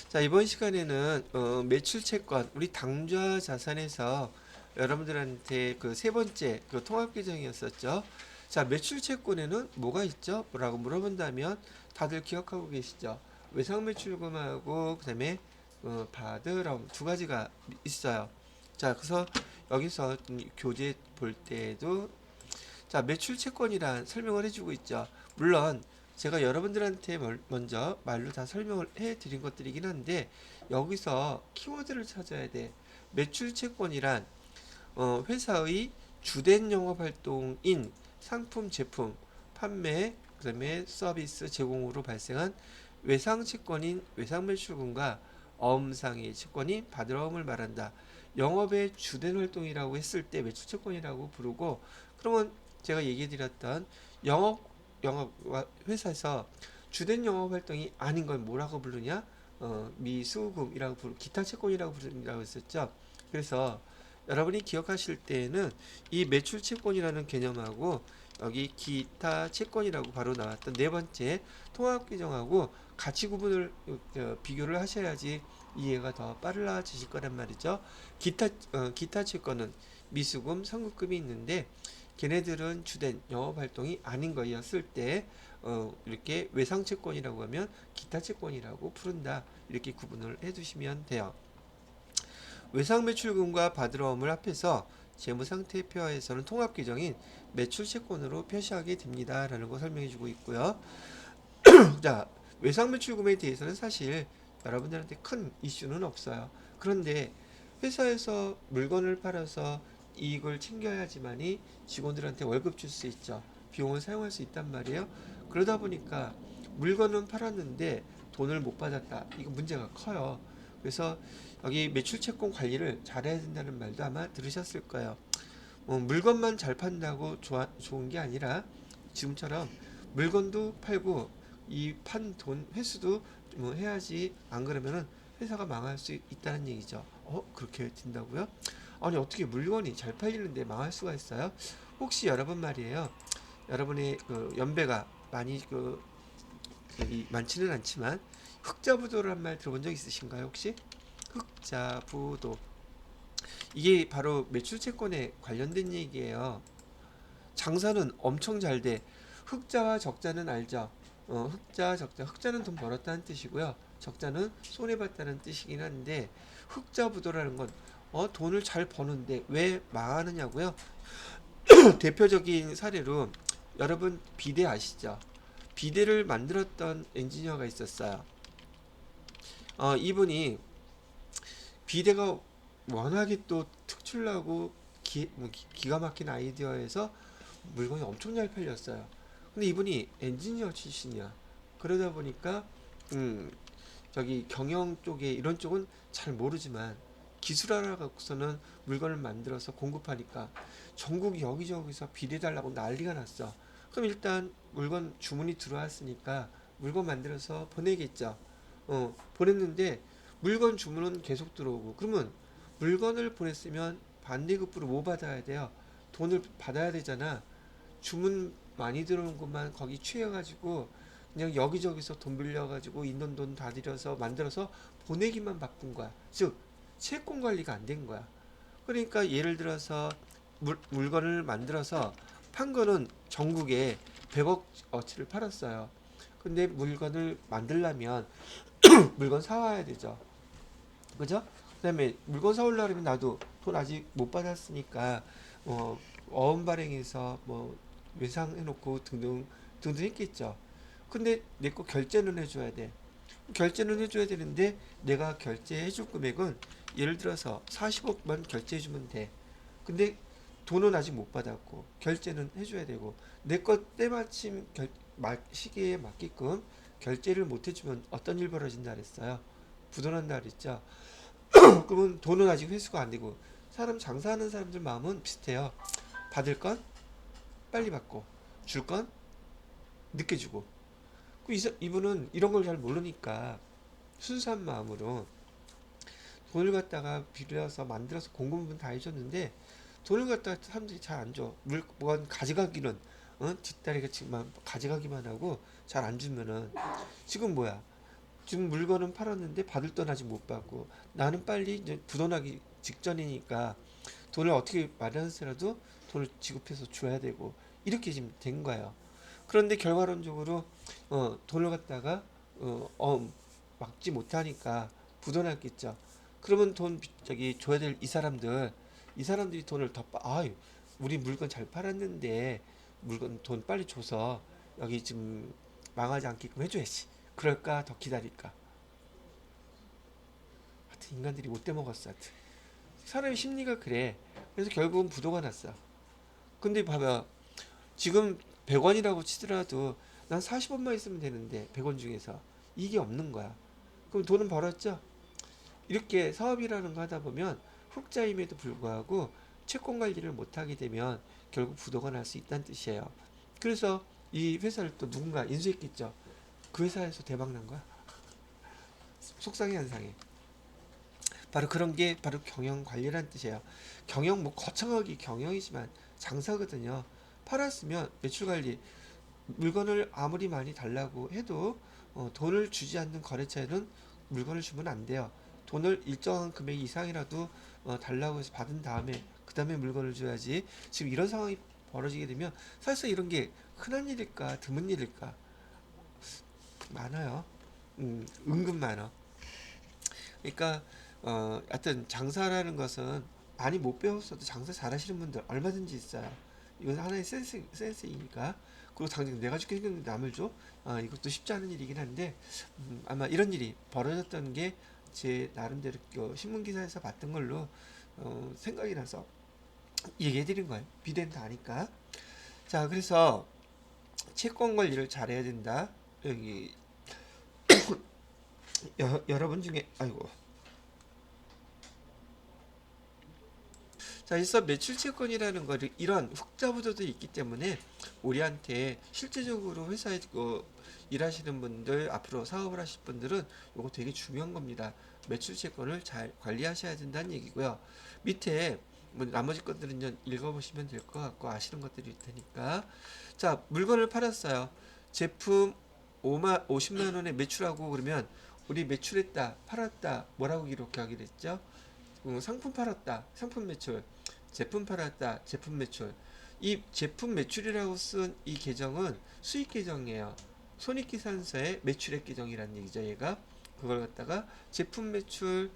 자, 이번 시간에는 매출 채권, 우리 당좌 자산에서 여러분들한테 그 세 번째 그 통합 규정이었었죠. 자, 매출 채권에는 뭐가 있죠? 라고 물어본다면 다들 기억하고 계시죠? 외상 매출금하고 그다음에 바드럼 두 가지가 있어요. 자, 그래서 여기서 교재 볼 때에도 자, 매출 채권이란 설명을 해주고 있죠. 물론 제가 여러분들한테 먼저 말로 다 설명을 해드린 것들이긴 한데 여기서 키워드를 찾아야 돼. 매출 채권이란 회사의 주된 영업 활동인 상품, 제품, 판매, 그다음에 서비스 제공으로 발생한 외상 채권인 외상 매출금과 엄상의 채권인 바드러움을 말한다. 영업의 주된 활동이라고 했을 때 매출 채권이라고 부르고 그러면 제가 얘기해드렸던 영업 회사에서 주된 영업 활동이 아닌 걸 뭐라고 부르냐? 미수금이라고 기타 채권이라고 부른다고 했었죠. 그래서 여러분이 기억하실 때에는 이 매출 채권이라는 개념하고 여기 기타 채권이라고 바로 나왔던 네 번째 통합 규정하고 같이 구분을 비교를 하셔야지 이해가 더 빨라지실 거란 말이죠. 기타 채권은 미수금, 선급금이 있는데 걔네들은 주된 영업 활동이 아닌 거였을 때 이렇게 외상 채권이라고 하면 기타 채권이라고 부른다. 이렇게 구분을 해 두시면 돼요. 외상 매출금과 바드러움을 합해서 재무상태표에서는 통합 규정인 매출 채권으로 표시하게 됩니다. 라는 거 설명해 주고 있고요. 자, 외상 매출금에 대해서는 사실 여러분들한테 큰 이슈는 없어요. 그런데 회사에서 물건을 팔아서 이익을 챙겨야지만이 직원들한테 월급 줄 수 있죠. 비용을 사용할 수 있단 말이에요. 그러다 보니까 물건은 팔았는데 돈을 못 받았다. 이거 문제가 커요. 그래서 여기 매출 채권 관리를 잘해야 된다는 말도 아마 들으셨을 거예요. 물건만 잘 판다고 좋은 게 아니라 지금처럼 물건도 팔고 이 판 돈 회수도 뭐 해야지. 안 그러면은 회사가 망할 수 있다는 얘기죠. 그렇게 된다고요? 아니, 어떻게 물건이 잘 팔리는데 망할 수가 있어요? 혹시 여러분 말이에요. 여러분의 그 연배가 많이 많지는 않지만 흑자부도라는 말 들어본 적 있으신가요, 혹시? 흑자부도. 이게 바로 매출채권에 관련된 얘기예요. 장사는 엄청 잘 돼. 흑자와 적자는 알죠? 흑자, 적자. 흑자는 돈 벌었다는 뜻이고요. 적자는 손해봤다는 뜻이긴 한데, 흑자부도라는 건, 돈을 잘 버는데 왜 망하느냐고요? 대표적인 사례로, 여러분, 비대 아시죠? 비대를 만들었던 엔지니어가 있었어요. 이분이 비대가 워낙에 또 특출나고 기가 막힌 아이디어에서 물건이 엄청 잘 팔렸어요. 근데 이분이 엔지니어 출신이야. 그러다 보니까 음, 저기 경영 쪽에 이런 쪽은 잘 모르지만 기술 하나 갖고서는 물건을 만들어서 공급하니까 전국 여기저기서 비례달라고 난리가 났어. 그럼 일단 물건 주문이 들어왔으니까 물건 만들어서 보내겠죠. 보냈는데 물건 주문은 계속 들어오고 그러면 물건을 보냈으면 반대급부로 뭐 받아야 돼요? 돈을 받아야 되잖아. 주문 많이 들어오는 것만 거기 취해가지고 그냥 여기저기서 돈 빌려가지고 있는 돈 다 들여서 만들어서 보내기만 바쁜 거야. 즉 채권 관리가 안 된 거야. 그러니까 예를 들어서 물건을 만들어서 판 거는 전국에 100억 어치를 팔았어요. 근데 물건을 만들려면 물건 사와야 되죠. 그죠? 그다음에 물건 사오려면 나도 돈 아직 못 받았으니까 어음 발행해서 뭐 외상해놓고 등등 등등 했겠죠. 근데 내 거 결제는 해줘야 돼. 결제는 해줘야 되는데 내가 결제해줄 금액은 예를 들어서 40억만 결제해주면 돼. 근데 돈은 아직 못 받았고 결제는 해줘야 되고 내 거 때마침 시기에 맞게끔 결제를 못 해주면 어떤 일 벌어진다 그랬어요. 부도난다 그랬죠. 그러면 돈은 아직 회수가 안 되고 장사하는 사람들 마음은 비슷해요. 받을 건 빨리 받고 줄 건 늦게 주고 이분은 이런 걸 잘 모르니까 순수한 마음으로 돈을 갖다가 빌려서 만들어서 공급은 다 해줬는데 돈을 갖다가 사람들이 잘 안 줘. 물건 가져가기는 뒷다리가 지금 가져가기만 하고 잘 안 주면은 지금 뭐야? 지금 물건은 팔았는데 받을 돈 아직 못 받고 나는 빨리 이제 부도나기 직전이니까 돈을 어떻게 마련해서라도 돈을 지급해서 줘야 되고 이렇게 지금 된 거예요. 그런데 결과론적으로 돈을 갖다가 막지 못하니까 부도났겠죠. 그러면 돈 저기 줘야 될 이 사람들이 돈을 아유 우리 물건 잘 팔았는데 물건 돈 빨리 줘서 여기 지금 망하지 않게끔 해줘야지. 그럴까 더 기다릴까. 하여튼 인간들이 못돼 먹었어. 하여튼 사람의 심리가 그래. 그래서 결국은 부도가 났어. 근데 봐봐 지금 100원이라고 치더라도 난 40원만 있으면 되는데 100원 중에서 이게 없는 거야. 그럼 돈은 벌었죠? 이렇게 사업이라는 거 하다 보면 흑자임에도 불구하고 채권 관리를 못하게 되면 결국 부도가 날 수 있다는 뜻이에요. 그래서 이 회사를 또 누군가 인수했겠죠. 그 회사에서 대박 난 거야. 속상해 안 상해. 바로 그런 게 바로 경영 관리라는 뜻이에요. 경영 뭐 거창하게 경영이지만 장사거든요. 팔았으면 매출 관리 물건을 아무리 많이 달라고 해도 돈을 주지 않는 거래처에는 물건을 주면 안 돼요. 돈을 일정한 금액 이상이라도 달라고 해서 받은 다음에 그 다음에 물건을 줘야지. 지금 이런 상황이 벌어지게 되면 사실 이런 게 흔한 일일까 드문 일일까 많아요. 은근 많아. 그러니까 하여튼 장사라는 것은 많이 못 배웠어도 장사 잘하시는 분들 얼마든지 있어요. 이건 하나의 센스이니까. 그리고 당장 내가 죽게 생겼는데 남을 줘? 이것도 쉽지 않은 일이긴 한데 아마 이런 일이 벌어졌던 게 제 나름대로 신문 기사에서 봤던 걸로 생각이 나서 얘기해 드린 거예요. 비대는 다 아니까. 자, 그래서 채권 관리를 잘해야 된다. 여기 여러분 중에 아이고 자, 그래서 매출 채권이라는 거를 이런 흑자 부도도 있기 때문에 우리한테 실제적으로 회사에 일하시는 분들 앞으로 사업을 하실 분들은 이거 되게 중요한 겁니다. 매출 채권을 잘 관리하셔야 된다는 얘기고요. 밑에 뭐 나머지 것들은 좀 읽어보시면 될 것 같고 아시는 것들이 있을 테니까 자 물건을 팔았어요. 제품 50만 원에 매출하고 그러면 우리 매출했다 팔았다 뭐라고 기록하기로 했죠? 상품 팔았다 상품 매출 제품 팔았다 제품 매출 이 제품 매출이라고 쓴 이 계정은 수익 계정이에요. 손익계산서의 매출액 계정이라는 얘기죠. 얘가 그걸 갖다가 제품 매출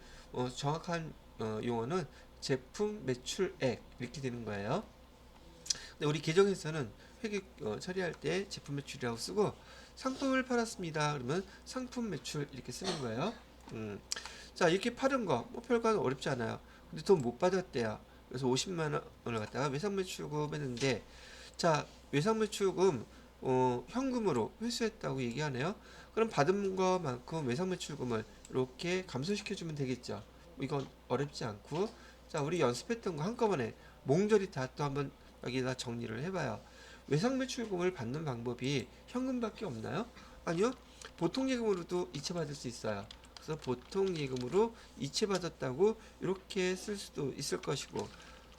정확한 용어는 제품 매출액 이렇게 되는 거예요. 근데 우리 계정에서는 회계 처리할 때 제품 매출이라고 쓰고 상품을 팔았습니다. 그러면 상품 매출 이렇게 쓰는 거예요. 자 이렇게 파는 거뭐 별거 어렵지 않아요. 근데 돈 못 받았대요. 그래서 50만 원을 갖다가 외상매출금 했는데 자 외상매출금 현금으로 회수했다고 얘기하네요. 그럼 받은 것만큼 외상매출금을 이렇게 감소시켜 주면 되겠죠. 이건 어렵지 않고 자 우리 연습했던 거 한꺼번에 몽졸이 다 또 한번 여기다 정리를 해봐요. 외상매출금을 받는 방법이 현금밖에 없나요? 아니요. 보통예금으로도 이체받을 수 있어요. 그래서 보통예금으로 이체받았다고 이렇게 쓸 수도 있을 것이고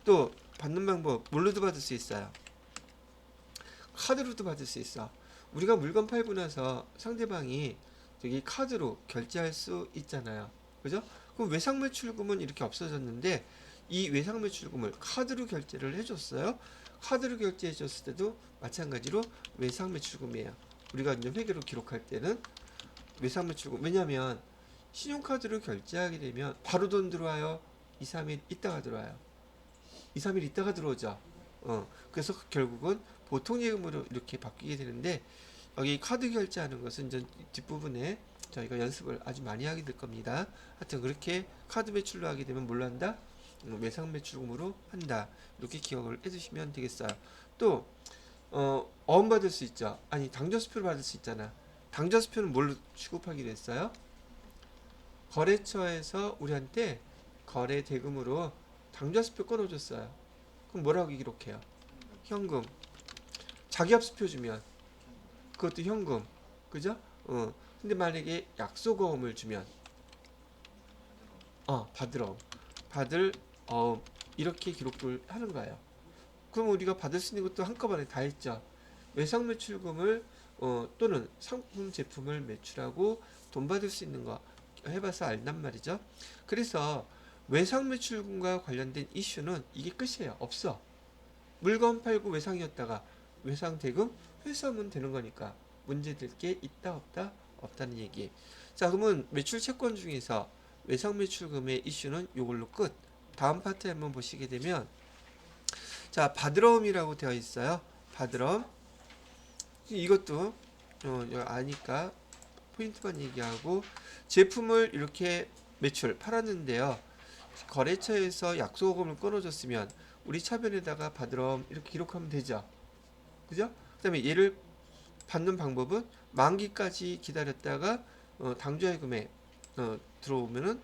또 받는 방법 뭘로도 받을 수 있어요. 카드로도 받을 수 있어. 우리가 물건 팔고 나서 상대방이 저기 카드로 결제할 수 있잖아요. 그죠? 그럼 외상매출금은 이렇게 없어졌는데 이 외상매출금을 카드로 결제를 해줬어요. 카드로 결제해줬을 때도 마찬가지로 외상매출금이에요. 우리가 이제 회계로 기록할 때는 외상매출금 왜냐면 신용카드로 결제하게 되면 바로 돈 들어와요. 2, 3일 있다가 들어와요. 2, 3일 있다가 들어오죠. 그래서 결국은 보통예금으로 이렇게 바뀌게 되는데 여기 카드 결제하는 것은 이제 뒷부분에 저희가 연습을 아주 많이 하게 될 겁니다. 하여튼 그렇게 카드 매출로 하게 되면 뭘로 한다? 외상 매출금으로 한다. 이렇게 기억을 해두시면 되겠어요. 또 어음 받을 수 있죠. 아니 당좌수표를 받을 수 있잖아. 당좌수표는 뭘로 취급하기로 했어요? 거래처에서 우리한테 거래 대금으로 당좌수표 끊어줬어요. 그럼 뭐라고 기록해요? 현금. 자기합수표 주면 그것도 현금. 그죠? 근데 만약에 약속어음을 주면 받으러 받을 이렇게 기록을 하는 거예요. 그럼 우리가 받을 수 있는 것도 한꺼번에 다 했죠. 외상매출금을 또는 상품 제품을 매출하고 돈 받을 수 있는 거 해봐서 알단 말이죠. 그래서 외상 매출금과 관련된 이슈는 이게 끝이에요. 없어. 물건 팔고 외상이었다가 외상 대금 회수하면 되는 거니까 문제될 게 있다 없다 없다는 얘기. 자, 그러면 매출 채권 중에서 외상 매출금의 이슈는 이걸로 끝. 다음 파트에 한번 보시게 되면 자, 바드럼이라고 되어 있어요. 바드럼. 이것도 아니까 포인트만 얘기하고 제품을 이렇게 매출 팔았는데요. 거래처에서 약속금을 끊어줬으면 우리 차변에다가 바드럼 이렇게 기록하면 되죠. 그죠? 그 다음에 얘를 받는 방법은 만기까지 기다렸다가 당좌예금에 들어오면은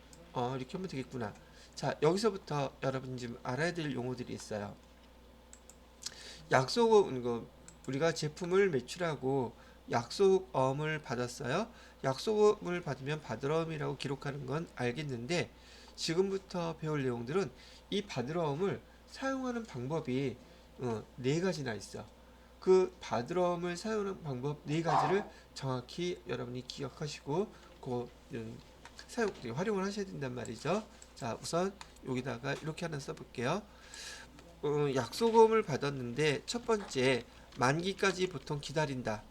이렇게 하면 되겠구나. 자, 여기서부터 여러분 지금 알아야 될 용어들이 있어요. 약속은 우리가 제품을 매출하고 약속음을 받았어요. 약속음을 받으면 바드럼이라고 기록하는 건 알겠는데 지금부터 배울 내용들은 이 바드럼을 사용하는 방법이 네 가지나 있어. 그 바드럼을 사용하는 방법 네 가지를 정확히 여러분이 기억하시고 활용을 하셔야 된단 말이죠. 자, 우선 여기다가 이렇게 하나 써볼게요. 약속음을 받았는데 첫 번째 만기까지 보통 기다린다.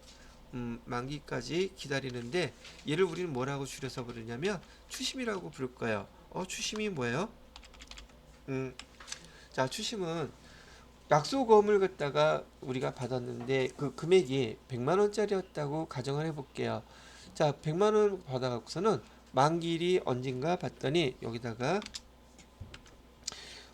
만기까지 기다리는데 얘를 우리는 뭐라고 줄여서 부르냐면 추심이라고 부를 거예요. 추심이 뭐예요? 자, 추심은 약속음을 갖다가 우리가 받았는데 그 금액이 100만 원짜리였다고 가정을 해볼게요. 자, 100만 원 받아갖고서는 만기일이 언젠가 봤더니 여기다가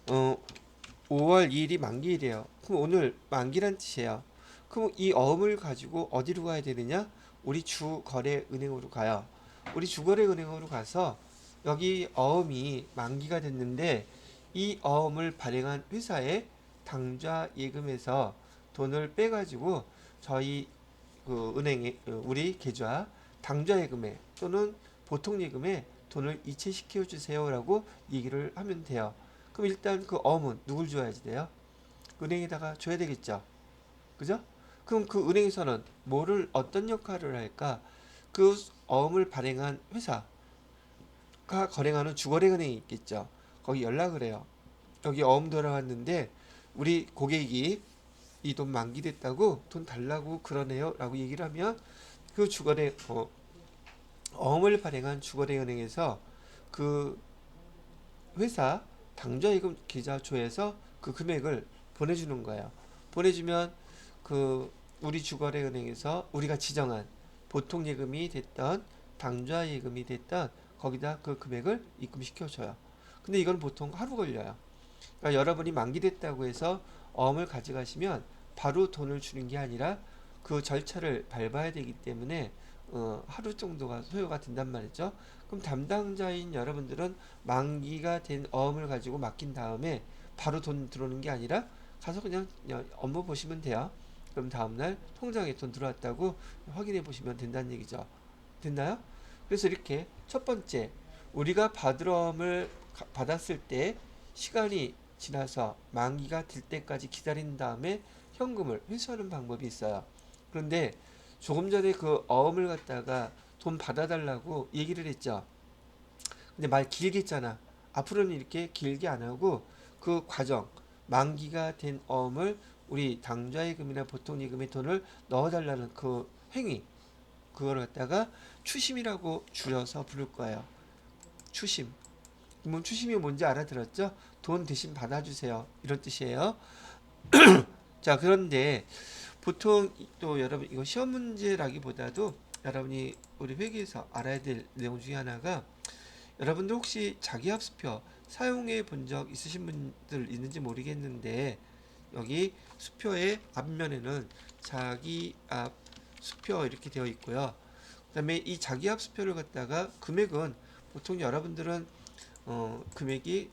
5월 2일이 만기일이에요. 그럼 오늘 만기란 뜻이에요. 그럼 이 어음을 가지고 어디로 가야 되느냐? 우리 주거래은행으로 가요. 우리 주거래은행으로 가서 여기 어음이 만기가 됐는데 이 어음을 발행한 회사에 당좌 예금에서 돈을 빼가지고 저희 그 은행에 우리 계좌 당좌 예금에 또는 보통 예금에 돈을 이체시켜 주세요라고 얘기를 하면 돼요. 그럼 일단 그 어음은 누굴 줘야지 돼요? 은행에다가 줘야 되겠죠. 그죠? 그럼 그 은행에서는 어떤 역할을 할까? 그 어음을 발행한 회사가 거래하는 주거래은행이 있겠죠. 거기 연락을 해요. 여기 어음 돌아왔는데 우리 고객이 이 돈 만기됐다고 돈 달라고 그러네요 라고 얘기를 하면 그 어음을 발행한 주거래은행에서 그 회사 당좌예금 계좌초에서 그 금액을 보내주는 거예요. 보내주면 그 우리 주거래은행에서 우리가 지정한 보통예금이 됐던 당좌예금이 됐던 거기다 그 금액을 입금시켜줘요. 근데 이건 보통 하루 걸려요. 그러니까 여러분이 만기됐다고 해서 어음을 가져가시면 바로 돈을 주는 게 아니라 그 절차를 밟아야 되기 때문에 하루 정도가 소요가 된단 말이죠. 그럼 담당자인 여러분들은 만기가 된 어음을 가지고 맡긴 다음에 바로 돈 들어오는 게 아니라 가서 그냥 업무 보시면 돼요. 그럼 다음날 통장에 돈 들어왔다고 확인해 보시면 된다는 얘기죠. 됐나요? 그래서 이렇게 첫 번째 우리가 바드럼을 받았을 때 시간이 지나서 만기가 될 때까지 기다린 다음에 현금을 회수하는 방법이 있어요. 그런데 조금 전에 그 어음을 갖다가 돈 받아달라고 얘기를 했죠. 근데 말 길게 했잖아. 앞으로는 이렇게 길게 안 하고 그 과정, 만기가 된 어음을 우리 당좌예금이나 보통예금에 돈을 넣어달라는 그 행위, 그걸 갖다가 추심이라고 줄여서 부를 거예요. 추심. 그러면 추심이 뭔지 알아들었죠? 돈 대신 받아주세요. 이런 뜻이에요. 자, 그런데 보통 또 여러분 이거 시험 문제라기보다도 여러분이 우리 회계에서 알아야 될 내용 중에 하나가 여러분들 혹시 자기합수표 사용해 본 적 있으신 분들 있는지 모르겠는데 여기 수표의 앞면에는 자기합 수표 이렇게 되어 있고요. 그 다음에 이 자기합 수표를 갖다가 금액은 보통 여러분들은 금액이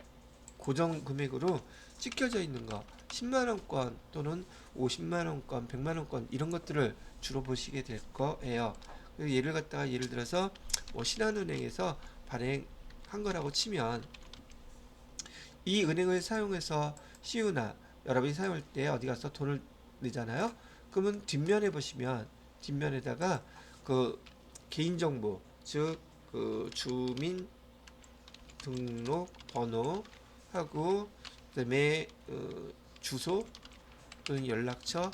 고정 금액으로 찍혀져 있는 거 10만원권 또는 50만원권 100만원권 이런 것들을 주로 보시게 될 거예요. 예를 갖다가 예를 들어서 뭐 신한은행에서 발행한 거라고 치면 이 은행을 사용해서 CU나 여러분이 사용할 때 어디 가서 돈을 내잖아요. 그러면 뒷면에 보시면 뒷면에다가 그 개인정보 즉 그 주민등록번호하고 그다음에 주소 또는 연락처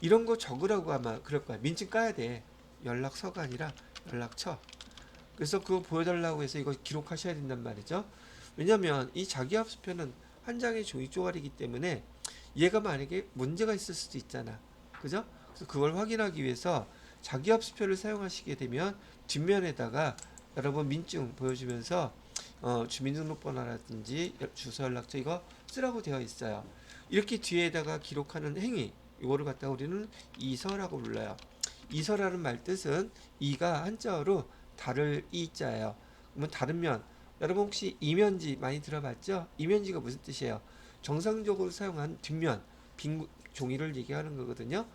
이런 거 적으라고 아마 그럴 거야. 민증 까야 돼. 연락처가 아니라 연락처. 그래서 그거 보여달라고 해서 이거 기록하셔야 된단 말이죠. 왜냐면 이 자기합수표는 한 장의 종이 쪼가리이기 때문에 얘가 만약에 문제가 있을 수도 있잖아. 그죠? 그래서 그걸 확인하기 위해서 자기합수표를 사용하시게 되면 뒷면에다가 여러분 민증 보여주면서 주민등록번호라든지 주소 연락처 이거 쓰라고 되어 있어요. 이렇게 뒤에다가 기록하는 행위 이거를 갖다가 우리는 이서라고 불러요. 이서라는 말 뜻은 이가 한자어로 다를 이자예요. 그러면 다른 면 여러분 혹시 이면지 많이 들어봤죠? 이면지가 무슨 뜻이에요? 정상적으로 사용한 뒷면 빈 종이를 얘기하는 거거든요.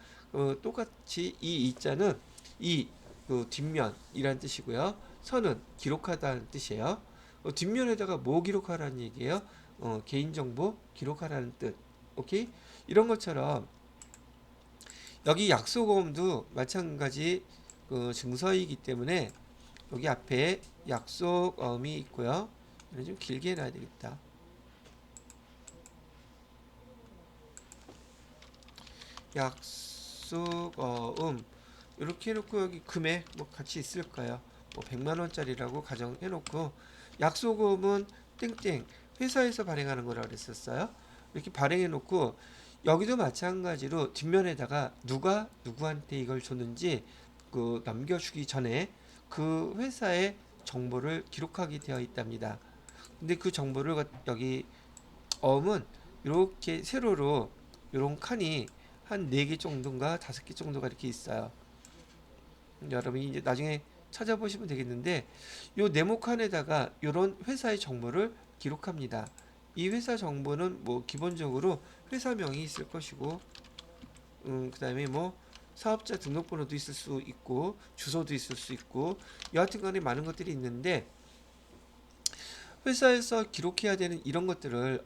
똑같이 이 이자는 그 뒷면이란 뜻이고요. 선은 기록하다는 뜻이에요. 뒷면에다가 뭐 기록하라는 얘기예요? 개인정보 기록하라는 뜻. 오케이? 이런 것처럼 여기 약속어음도 마찬가지 그 증서이기 때문에 여기 앞에 약속어음이 있고요. 이건 좀 길게 해놔야 되겠다. 약속어음 이렇게 해놓고 여기 금액 뭐 같이 있을까요? 뭐 100만 원짜리라고 가정해놓고 약속어음은 땡땡 회사에서 발행하는 거라 그랬었어요. 이렇게 발행해놓고 여기도 마찬가지로 뒷면에다가 누가 누구한테 이걸 줬는지 그 넘겨주기 전에 그 회사의 정보를 기록하게 되어 있답니다. 근데 그 정보를 여기 어음은 이렇게 세로로 이런 칸이 한 4개 정도인가 5개 정도가 이렇게 있어요. 여러분이 이제 나중에 찾아보시면 되겠는데 요 네모칸에다가 이런 회사의 정보를 기록합니다. 이 회사 정보는 뭐 기본적으로 회사명이 있을 것이고 그 다음에 뭐 사업자 등록번호도 있을 수 있고 주소도 있을 수 있고 여하튼 간에 많은 것들이 있는데 회사에서 기록해야 되는 이런 것들을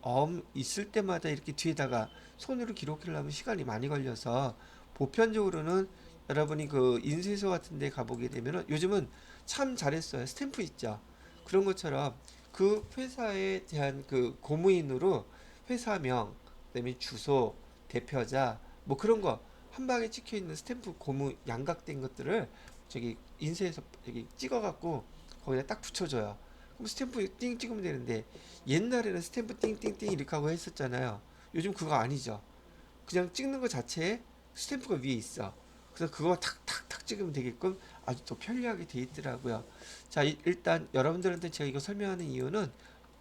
있을 때마다 이렇게 뒤에다가 손으로 기록하려면 시간이 많이 걸려서 보편적으로는 여러분이 그 인쇄소 같은 데 가보게 되면은 요즘은 참 잘했어요. 스탬프 있죠. 그런 것처럼 그 회사에 대한 그 고무인으로 회사명, 그다음에 주소, 대표자 뭐 그런 거 한 방에 찍혀 있는 스탬프 고무 양각된 것들을 저기 인쇄해서 여기 찍어갖고 거기다 딱 붙여줘요. 그럼 스탬프 띵 찍으면 되는데 옛날에는 스탬프 띵띵띵 이렇게 하고 했었잖아요. 요즘 그거 아니죠. 그냥 찍는 것 자체에 스탬프가 위에 있어. 그래서 그거 탁탁탁 찍으면 되게끔 아주 또 편리하게 돼 있더라고요. 자, 일단 여러분들한테 제가 이거 설명하는 이유는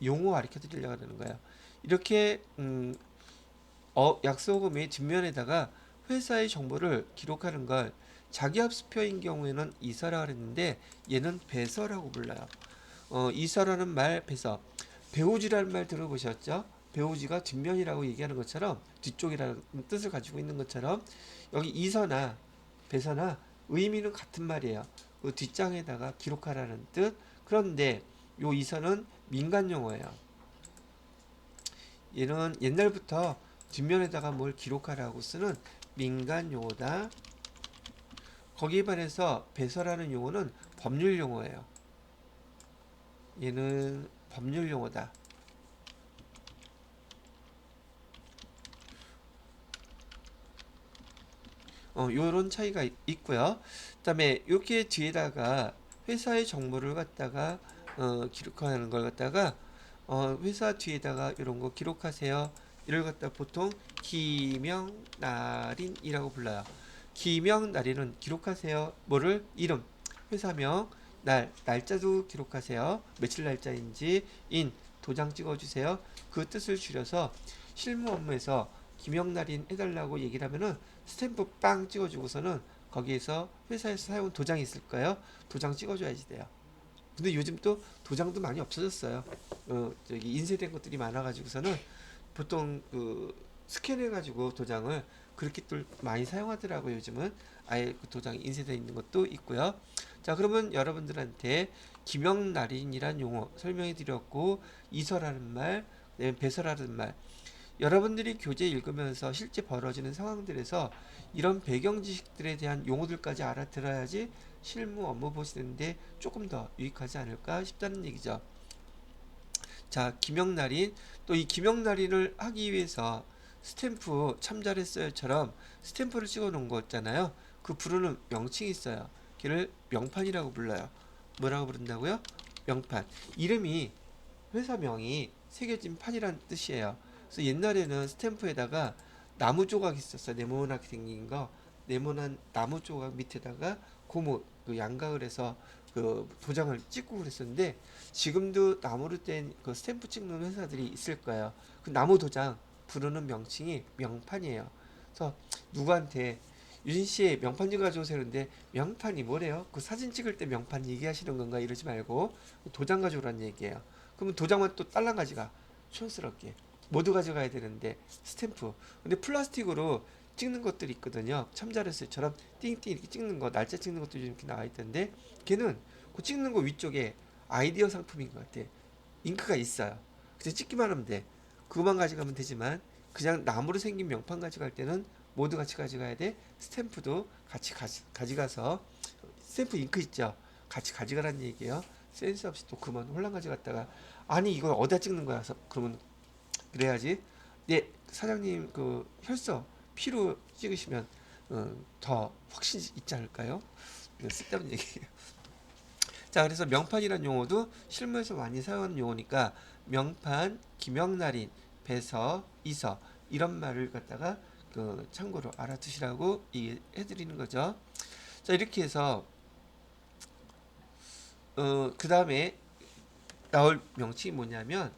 용어 가르쳐 드리려고 하는 거예요. 이렇게 약속음의 뒷면에다가 회사의 정보를 기록하는 걸 자기합수표인 경우에는 이서라 그랬는데 얘는 배서라고 불러요. 이서라는 말 배서. 배우지라는 말 들어보셨죠? 배우지가 뒷면이라고 얘기하는 것처럼 뒤쪽이라는 뜻을 가지고 있는 것처럼 여기 이서나 배서나 의미는 같은 말이에요. 그 뒷장에다가 기록하라는 뜻. 그런데 요 이서는 민간 용어예요. 얘는 옛날부터 뒷면에다가 뭘 기록하라고 쓰는 민간 용어다. 거기에 반해서 배서라는 용어는 법률 용어예요. 얘는 법률 용어다. 요런 차이가 있고요. 그다음에 이렇게 뒤에다가 회사의 정보를 갖다가 기록하는 걸 갖다가 회사 뒤에다가 이런 거 기록하세요. 이걸 갖다 보통 기명날인이라고 불러요. 기명날인은 기록하세요. 뭐를? 이름, 회사명, 날짜도 기록하세요. 며칠 날짜인지 도장 찍어주세요. 그 뜻을 줄여서 실무 업무에서 기명날인 해달라고 얘기를 하면은 스탬프 빵 찍어주고서는 거기에서 회사에서 사용한 도장이 있을 거예요. 도장 찍어줘야지 돼요. 근데 요즘 또 도장도 많이 없어졌어요. 저기 인쇄된 것들이 많아가지고서는 보통 그 스캔해가지고 도장을 그렇게 또 많이 사용하더라고요. 요즘은 아예 그 도장이 인쇄되어 있는 것도 있고요. 자, 그러면 여러분들한테 기명날인이란 용어 설명해 드렸고 이서라는 말, 배서라는 말 여러분들이 교재 읽으면서 실제 벌어지는 상황들에서 이런 배경 지식들에 대한 용어들까지 알아들어야지 실무 업무 보시는데 조금 더 유익하지 않을까 싶다는 얘기죠. 자, 김영날인. 또 이 김영날인을 하기 위해서 스탬프 참 잘했어요처럼 스탬프를 찍어 놓은 거 있잖아요. 그 부르는 명칭이 있어요. 걔를 명판이라고 불러요. 뭐라고 부른다고요? 명판. 이름이, 회사명이 새겨진 판이란 뜻이에요. 그래서 옛날에는 스탬프에다가 나무 조각 있었어요. 네모나게 생긴 거. 네모난 나무 조각 밑에다가 고무 그 양각을 해서 그 도장을 찍고 그랬었는데, 지금도 나무로 된 그 스탬프 찍는 회사들이 있을 거예요. 그 나무 도장 부르는 명칭이 명판이에요. 그래서 누구한테 유진 씨 명판 좀 가져오세요. 그런데 명판이 뭐래요? 그 사진 찍을 때 명판 얘기하시는 건가 이러지 말고 도장 가져오라는 얘기예요. 그러면 도장만 또 딸랑 가져가. 촌스럽게 모두 가져가야 되는데 스탬프. 근데 플라스틱으로 찍는 것들이 있거든요. 참 잘했어요처럼 띵띵 이렇게 찍는 거, 날짜 찍는 것도 이렇게 나와 있던데, 걔는 그 찍는 거 위쪽에 아이디어 상품인 것 같아. 잉크가 있어요. 그래서 찍기만 하면 돼. 그것만 가져가면 되지만 그냥 나무로 생긴 명판 가져갈 때는 모두 같이 가져가야 돼. 스탬프도 같이 가져가서, 스탬프 잉크 있죠? 같이 가져가라는 얘기예요. 센스 없이 또 그만 홀랑 가져갔다가 아니 이걸 어디다 찍는 거야? 그러면 그래야지. 네, 사장님 그 혈서 피로 찍으시면 더 확신 있지 않을까요? 이거 쓸데없는 얘기예요. 자, 그래서 명판이란 용어도 실무에서 많이 사용하는 용어니까 명판, 김영날인, 배서, 이서 이런 말을 갖다가 그 참고로 알아두시라고 해드리는 거죠. 자, 이렇게 해서 그 다음에 나올 명칭이 뭐냐면,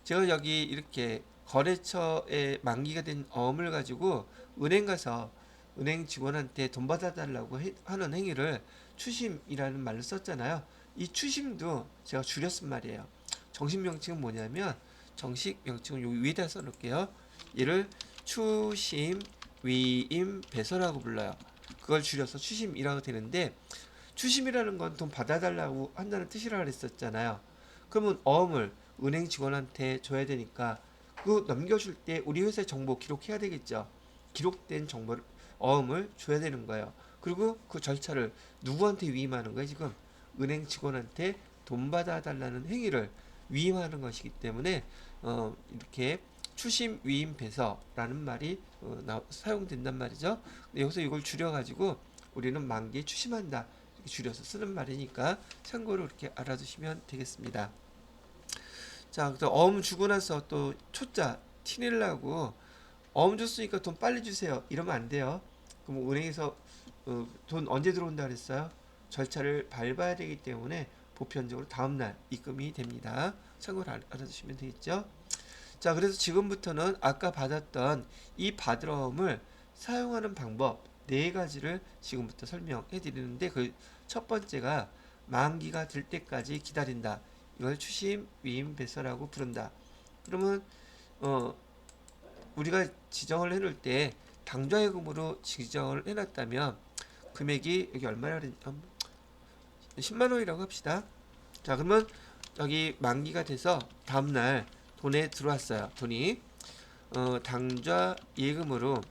제가 여기 이렇게 거래처에 만기가 된 어음을 가지고 은행 가서 은행 직원한테 돈 받아달라고 하는 행위를 추심이라는 말로 썼잖아요. 이 추심도 제가 줄여 쓴 말이에요. 정식 명칭은 뭐냐면, 정식 명칭은 여기 위에다 써놓을게요. 얘를 추심, 위임, 배서라고 불러요. 그걸 줄여서 추심이라고 되는데, 추심이라는 건 돈 받아달라고 한다는 뜻이라고 그랬었잖아요. 그러면 어음을 은행 직원한테 줘야 되니까 그 넘겨줄 때 우리 회사의 정보 기록해야 되겠죠. 기록된 정보를, 어음을 줘야 되는 거예요. 그리고 그 절차를 누구한테 위임하는 거예요? 지금 은행 직원한테 돈 받아달라는 행위를 위임하는 것이기 때문에 이렇게 추심 위임 배서라는 말이 사용된단 말이죠. 여기서 이걸 줄여가지고 우리는 만기에 추심한다 이렇게 줄여서 쓰는 말이니까 참고로 이렇게 알아두시면 되겠습니다. 자, 그래서 어음 주고 나서 또 초짜 티내려고 어음 줬으니까 돈 빨리 주세요 이러면 안 돼요. 그럼 은행에서 돈 언제 들어온다 그랬어요? 절차를 밟아야 되기 때문에 보편적으로 다음날 입금이 됩니다. 참고로 알아두시면 되겠죠. 자, 그래서 지금부터는 아까 받았던 이 받으러움을 사용하는 방법 네 가지를 지금부터 설명해 드리는데, 그 첫 번째가 만기가 될 때까지 기다린다. 이걸 추심, 위임, 배서라고 부른다. 그러면 우리가 지정을 해놓을 때 당좌예금으로 지정을 해놨다면 금액이 여기 얼마나 10만 원이라고 합시다. 자, 그러면 여기 만기가 돼서 다음날 돈에 들어왔어요. 돈이 당좌 예금으로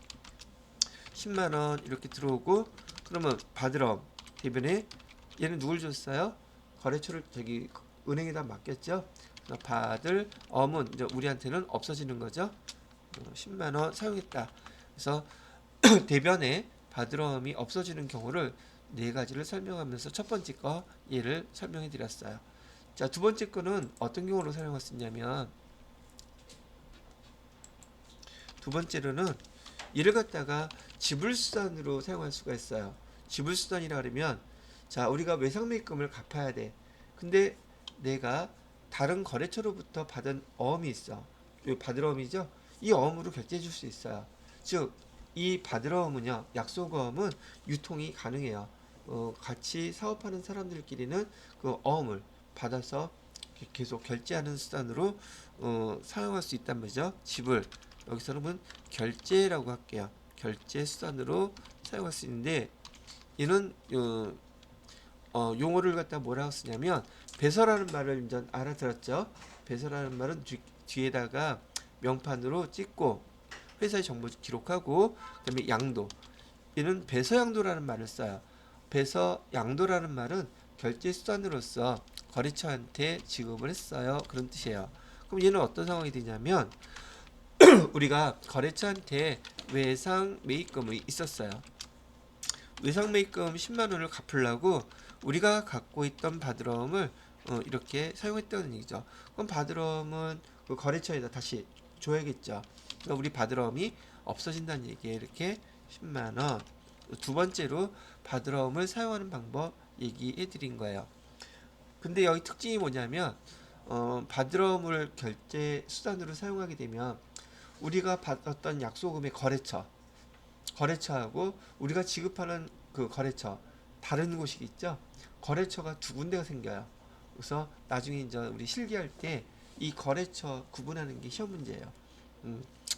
10만 원 이렇게 들어오고, 그러면 받으러 대변에 얘는 누굴 줬어요? 거래처를 저기 은행에다 맡겼죠. 받을 엄은 이제 우리한테는 없어지는 거죠. 10만 원 사용했다. 그래서 대변에 받으러움이 없어지는 경우를 네 가지를 설명하면서 첫 번째 거 예를 설명해 드렸어요. 자, 두 번째 거는 어떤 경우로 사용할 수 있냐면, 두 번째로는 이를 갖다가 지불수단으로 사용할 수가 있어요. 지불수단이라 그러면, 자, 우리가 외상매입금을 갚아야 돼. 근데 내가 다른 거래처로부터 받은 어음이 있어. 이 받으러움이죠. 이 어음으로 결제해 줄 수 있어요. 즉, 이 받으러움은요, 약속어음은 유통이 가능해요. 같이 사업하는 사람들끼리는 그 어음을 받아서 계속 결제하는 수단으로 사용할 수 있단 말이죠. 지불, 여기서는 결제라고 할게요. 결제 수단으로 사용할 수 있는데, 얘는 용어를 갖다 뭐라고 쓰냐면, 배서라는 말을 이제 알아들었죠. 배서라는 말은 뒤에다가 명판으로 찍고 회사의 정보 기록하고, 그다음에 양도, 이는 배서양도라는 말을 써요. 배서양도라는 말은 결제 수단으로서 거래처한테 지급을 했어요, 그런 뜻이에요. 그럼 얘는 어떤 상황이 되냐면 우리가 거래처한테 외상 매입금이 있었어요. 외상 매입금 10만 원을 갚으려고 우리가 갖고 있던 바드럼을 이렇게 사용했다는 얘기죠. 그럼 바드럼은 그 거래처에다 다시 줘야겠죠. 그러니까 우리 바드럼이 없어진다는 얘기에 이렇게 10만 원. 두 번째로 바드럼을 사용하는 방법 얘기해 드린 거예요. 근데 여기 특징이 뭐냐면 바드럼을 결제 수단으로 사용하게 되면 우리가 받았던 약소금의 거래처하고 우리가 지급하는 그 거래처 다른 곳이 있죠. 거래처가 두 군데가 생겨요. 그래서 나중에 이제 우리 실기할 때 이 거래처 구분하는 게 시험 문제예요.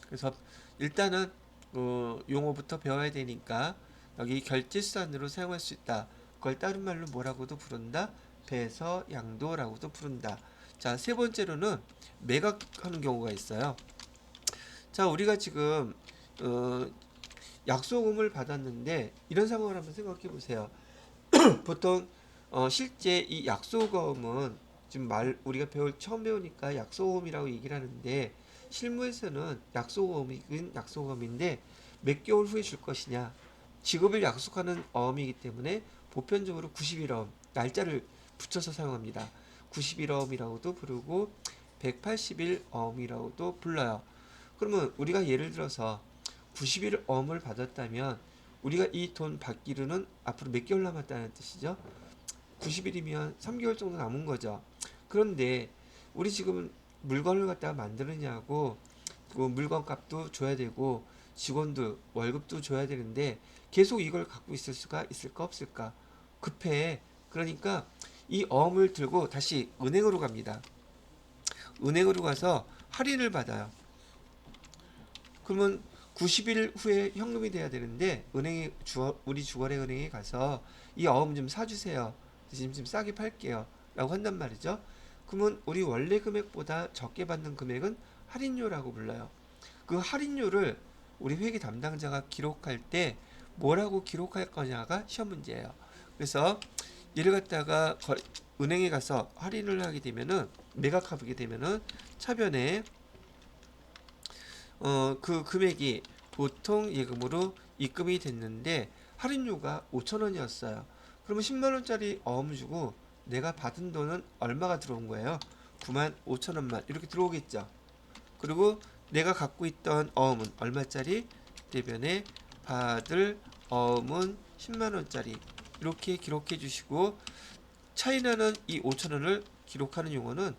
그래서 일단은 용어부터 배워야 되니까 여기 결제수단으로 사용할 수 있다. 그걸 다른 말로 뭐라고도 부른다? 배서양도라고도 부른다. 자, 세 번째로는 매각하는 경우가 있어요. 자, 우리가 지금 약소금을 받았는데 이런 상황을 한번 생각해 보세요. 보통 실제 이 약소금은 지금 우리가 처음 배우니까 약소금이라고 얘기를 하는데 실무에서는 약소금인데 몇 개월 후에 줄 것이냐, 지급을 약속하는 어음이기 때문에 보편적으로 90일어음 날짜를 붙여서 사용합니다. 90일어음이라고도 부르고 180일어음이라고도 불러요. 그러면 우리가 예를 들어서 90일어음을 받았다면 우리가 이 돈 받기로는 앞으로 몇 개월 남았다는 뜻이죠. 90일이면 3개월 정도 남은 거죠. 그런데 우리 지금 물건을 갖다가 만드느냐고 그 물건 값도 줘야 되고 직원도 월급도 줘야 되는데 계속 이걸 갖고 있을 수가 있을까 없을까? 급해. 그러니까 이 어음을 들고 다시 은행으로 갑니다. 은행으로 가서 할인을 받아요. 그러면 90일 후에 현금이 돼야 되는데 우리 주거래 은행에 가서 이 어음 좀 사주세요. 지금 좀 싸게 팔게요. 라고 한단 말이죠. 그러면 우리 원래 금액보다 적게 받는 금액은 할인료라고 불러요. 그 할인료를 우리 회계 담당자가 기록할 때 뭐라고 기록할 거냐가 시험 문제예요. 그래서 얘를 갖다가 은행에 가서 할인을 하게 되면은 매각하게 되면은 차변에 그 금액이 보통 예금으로 입금이 됐는데 할인료가 5,000원이었어요. 그러면 10만 원짜리 어음 주고 내가 받은 돈은 얼마가 들어온 거예요? 95,000원만 이렇게 들어오겠죠. 그리고 내가 갖고 있던 어음은 얼마짜리? 대변에 받을 어음은 10만 원짜리 이렇게 기록해 주시고 차이나는 이 5,000원을 기록하는 용어는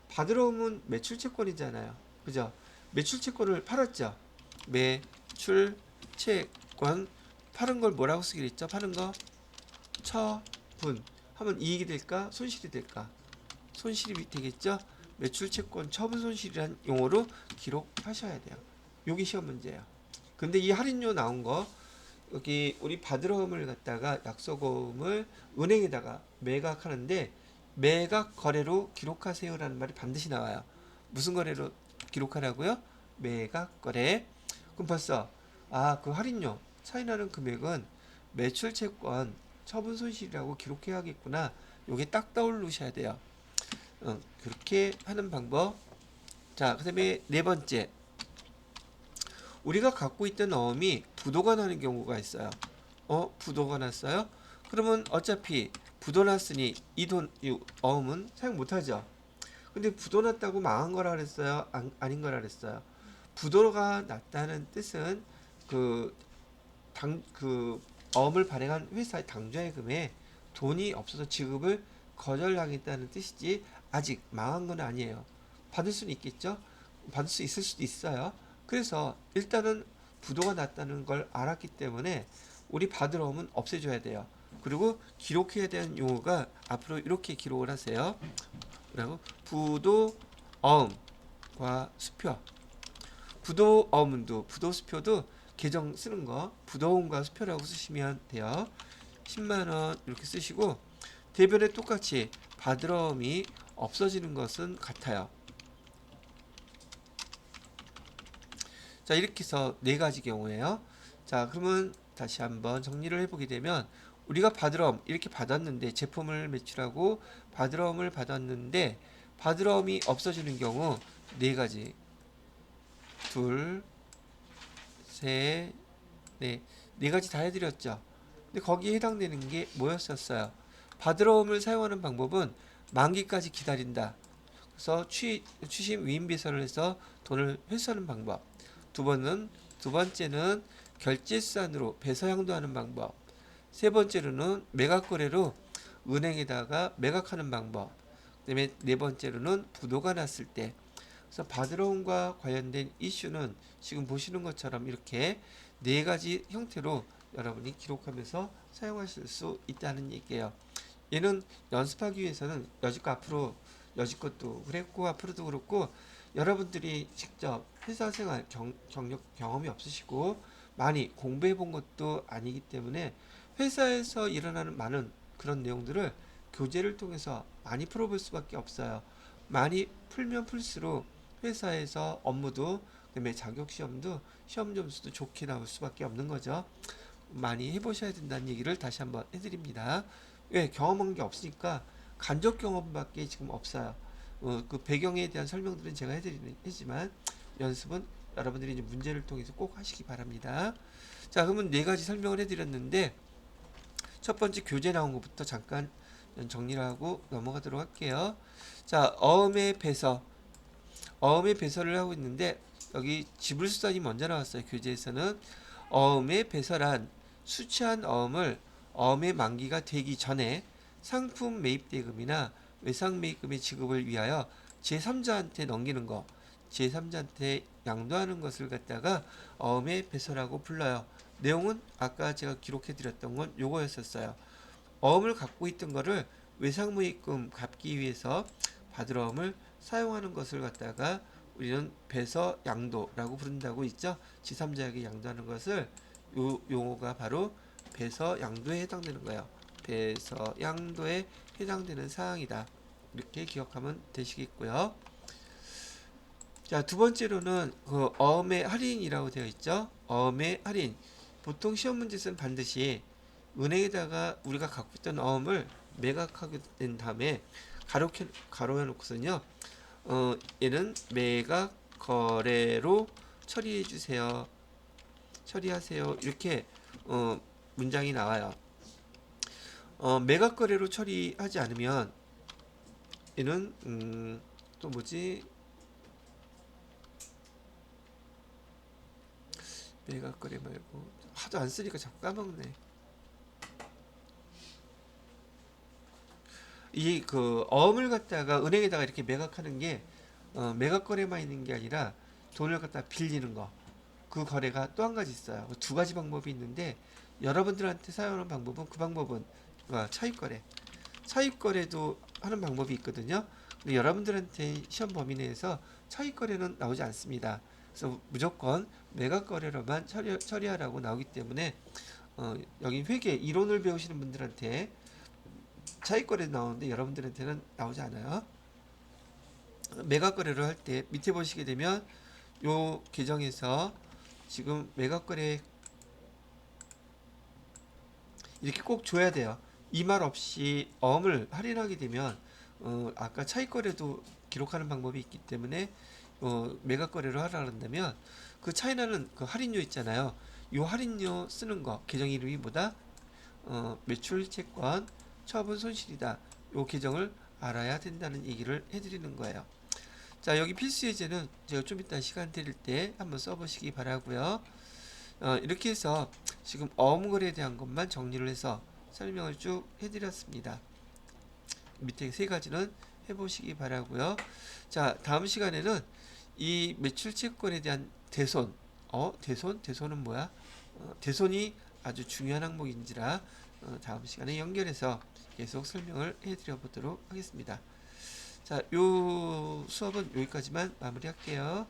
받을 어음은 매출채권이잖아요. 그죠? 매출채권을 팔았죠. 매출채권 파는 걸 뭐라고 쓰기로 했죠? 파는 거 처분 하면 이익이 될까? 손실이 될까? 손실이 되겠죠? 매출채권 처분 손실이란 용어로 기록하셔야 돼요. 요게 시험 문제예요. 근데 이 할인료 나온 거 여기 우리 받으러음을 갖다가 약소금을 은행에다가 매각하는데 매각 거래로 기록하세요라는 말이 반드시 나와요. 무슨 거래로 기록하라고요? 매각 거래. 그럼 벌써 그 할인료 차이 나는 금액은 매출 채권 처분 손실이라고 기록해야겠구나. 요게 딱 떠오르셔야 돼요. 그렇게 하는 방법. 자, 그다음에 네 번째. 우리가 갖고 있던 어음이 부도가 나는 경우가 있어요. 부도가 났어요? 그러면 어차피 부도 났으니 이 어음은 사용 못 하죠. 근데 부도 났다고 망한 거라 그랬어요? 아닌 거라 그랬어요? 부도가 났다는 뜻은 그 어음을 발행한 회사의 당좌예금에 돈이 없어서 지급을 거절하겠다는 뜻이지 아직 망한 건 아니에요. 받을 수는 있겠죠? 받을 수 있을 수도 있어요. 그래서 일단은 부도가 났다는 걸 알았기 때문에 우리 받을 어음은 없애줘야 돼요. 그리고 기록해야 되는 용어가 앞으로 이렇게 기록을 하세요. 그리고 부도 어음과 수표. 부도 어음도 부도 수표도 계정 쓰는 거 부도음과 수표라고 쓰시면 돼요. 10만원 이렇게 쓰시고 대변에 똑같이 받을 어음이 없어지는 것은 같아요. 자, 이렇게 해서 네 가지 경우예요. 자, 그러면 다시 한번 정리를 해보게 되면 우리가 바드럼 이렇게 받았는데 제품을 매출하고 바드럼을 받았는데 바드럼이 없어지는 경우 네 가지 둘, 셋, 넷, 네 가지 다 해드렸죠. 근데 거기에 해당되는 게 뭐였었어요? 바드럼을 사용하는 방법은 만기까지 기다린다. 그래서 취심 위임 배설을 해서 돈을 회수하는 방법. 두 번째는 결제 수단으로 배서 양도하는 방법. 세 번째로는 매각 거래로 은행에다가 매각하는 방법. 그다음에 네 번째로는 부도가 났을 때. 그래서 바드로운과 관련된 이슈는 지금 보시는 것처럼 이렇게 네 가지 형태로 여러분이 기록하면서 사용하실 수 있다는 얘기예요. 얘는 연습하기 위해서는 여지껏도 그랬고 앞으로도 그렇고 여러분들이 직접 회사 생활 경험이 없으시고 많이 공부해 본 것도 아니기 때문에 회사에서 일어나는 많은 그런 내용들을 교재를 통해서 많이 풀어볼 수밖에 없어요. 많이 풀면 풀수록 회사에서 업무도 그다음에 자격 시험도 시험 점수도 좋게 나올 수밖에 없는 거죠. 많이 해보셔야 된다는 얘기를 다시 한번 해드립니다. 왜 경험한 게 없으니까 간접 경험밖에 지금 없어요. 그 배경에 대한 설명들은 제가 해드리지만 연습은 여러분들이 이제 문제를 통해서 꼭 하시기 바랍니다. 자, 그러면 네 가지 설명을 해드렸는데 첫 번째 교재 나온 것부터 잠깐 정리를 하고 넘어가도록 할게요. 자, 어음의 배설을 하고 있는데 여기 지불수단이 먼저 나왔어요. 교재에서는 어음의 배설한 수취한 어음을 어음의 만기가 되기 전에 상품 매입 대금이나 외상 매입금의 지급을 위하여 제3자한테 넘기는 거, 제3자한테 양도하는 것을 갖다가 어음의 배설하고 불러요. 내용은 아까 제가 기록해 드렸던 건 요거였었어요. 어음을 갖고 있던 거를 외상 매입금 갚기 위해서 받을 어음을 사용하는 것을 갖다가 우리는 배서 양도라고 부른다고 있죠. 제3자에게 양도하는 것을 요 용어가 바로 배서 양도에 해당되는 거예요. 배서 양도에 해당되는 사항이다. 이렇게 기억하면 되시겠고요. 자, 두 번째로는 그 어음의 할인이라고 되어 있죠. 어음의 할인. 보통 시험 문제에서는 반드시 은행에다가 우리가 갖고 있던 어음을 매각하게 된 다음에 가로해 놓고서는요. 얘는 매각 거래로 처리해 주세요. 처리하세요. 이렇게 문장이 나와요. 매각 거래로 처리하지 않으면 얘는 또 뭐지? 매각 거래 말고 하도 안 쓰니까 자꾸 까먹네. 이 그 어음을 갖다가 은행에다가 이렇게 매각하는 게 매각 거래만 있는 게 아니라 돈을 갖다 빌리는 거. 그 거래가 또 한 가지 있어요. 두 가지 방법이 있는데 여러분들한테 사용하는 방법은 그 방법은 차익 거래. 차익 거래도 하는 방법이 있거든요. 근데 여러분들한테 시험 범위 내에서 차익 거래는 나오지 않습니다. 그래서 무조건 매각 거래로만 처리하라고 나오기 때문에 여기 회계 이론을 배우시는 분들한테 차익 거래 나오는데 여러분들한테는 나오지 않아요. 매각 거래를 할 때 밑에 보시게 되면 요 계정에서 지금 매각 거래 이렇게 꼭 줘야 돼요. 이 말 없이 어음을 할인하게 되면 아까 차익 거래도 기록하는 방법이 있기 때문에 매각 거래를 하라 한다면 그 차이나는 그 할인료 있잖아요. 이 할인료 쓰는 거 계정 이름이 뭐다? 매출 채권 처분 손실이다. 요 계정을 알아야 된다는 얘기를 해드리는 거예요. 자, 여기 필수 예제는 제가 좀 이따 시간 드릴 때 한번 써보시기 바라고요. 이렇게 해서 지금 어음거래에 대한 것만 정리를 해서 설명을 쭉 해드렸습니다. 밑에 세 가지는 해보시기 바라고요. 자, 다음 시간에는 이 매출 채권에 대한 대손, 대손은 뭐야? 대손이 아주 중요한 항목인지라 다음 시간에 연결해서 계속 설명을 해드려 보도록 하겠습니다. 자, 요 수업은 여기까지만 마무리할게요.